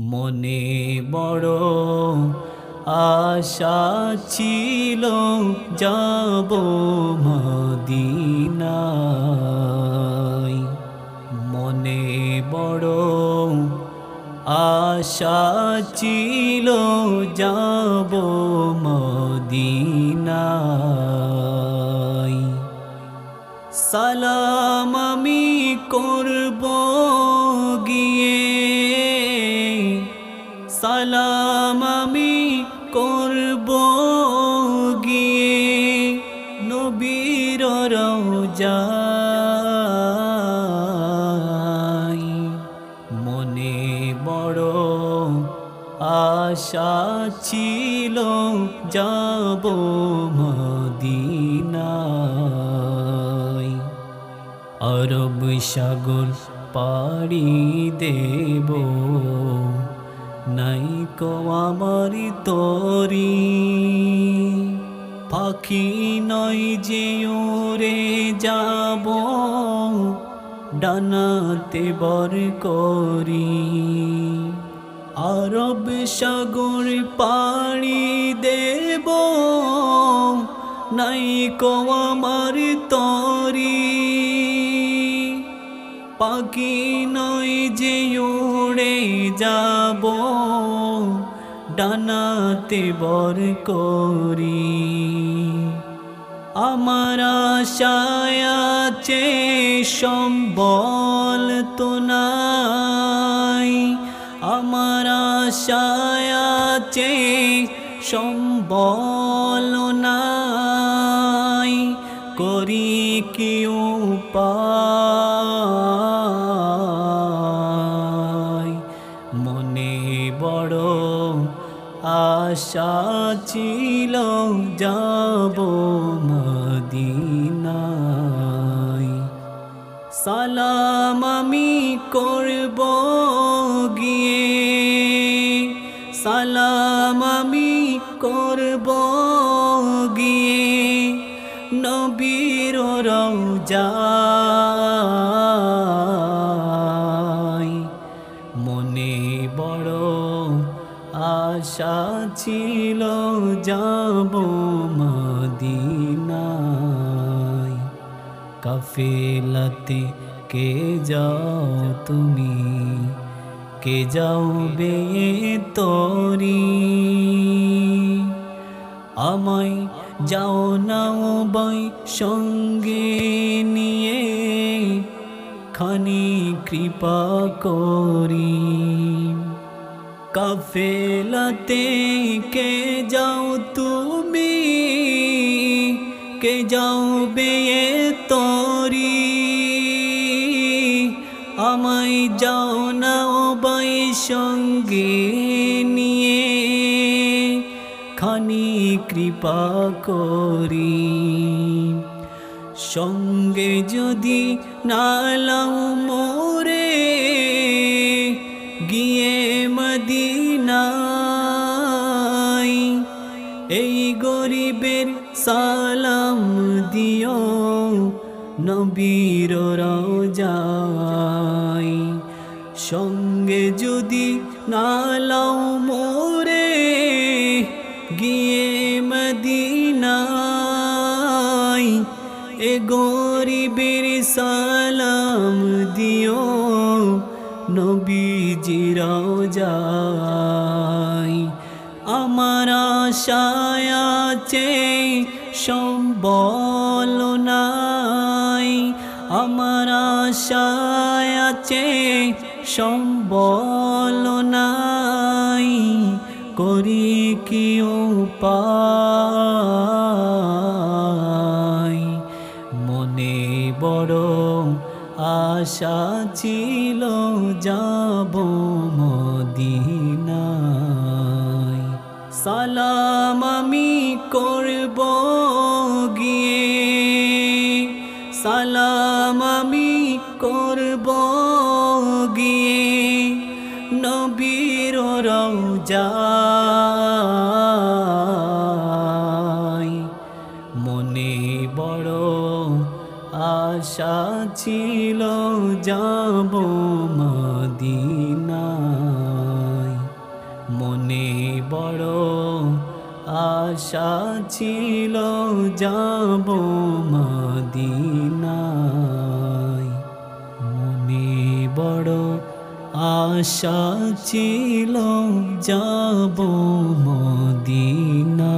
মনে বড় আশা ছিল যাব মদিনায়। মনে বড় আশা ছিল যাব মদিনায়। সালাম আমি করব গিয়ে, সালাম আমি করব গিয়ে নবীর রওজায়। মনে বড় আশা ছিল যাব মদিনায়। আরব সাগর পাড়ি দেব, নাই কো আমার তরি। পাখি নয় যে উড়ে যাব, ডানাতে বর করি। আরব সাগর পাড়ি দেব, নাই কো আমার তরি। পাখি নয় যে উড়ে যাব, ডানাতে বর করি। আমার আশায় আছে সম্বল তো নাই, আমার আশায় আছে সম্বল নাই। করি কি উপায়, মনে বড় আশা ছিল যাব মদিনায়। সালাম আমি করব গিয়ে, সালাম আমি করব গিয়ে নবীর রওজায়। মনে বড় আশা ছিল যাব মদিনায়। কাফেলাতে কে যাও তুমি, কে যাও বে তরি। আমায় যাও নাও বই সঙ্গে নিয়ে, খানি কৃপা করি। কাফেলাতে কে যাও তুমি, কে যাও বে তরি। আমায় যাও নাও বই সঙ্গে নিয়ে, খানি কৃপা করি। সঙ্গে যদি না লাও মোরে, গিয়ে মদিনায় এই গরিবের সালাম দিও নবীর রওজায়। সঙ্গে যদি না লাও মোরে, গিয়ে মদিনায় এ গরিবের সালাম দিও নবীজির রওজায়। আমার আশায় আছে সম্বল নাই, আমার আশায় আছে সম্বল নাই। করি কি উপায়, মনে বড় আশা ছিল যাব মদিনায়। সালাম আমি করব গিয়ে, সালাম আমি করব গিয়ে নবীর রওজায়। মনে বড় আশা ছিল যাব মদিনায়। আশা ছিল যাব মদিনায়, মনে বড় আশা ছিল যাব মদিনায়।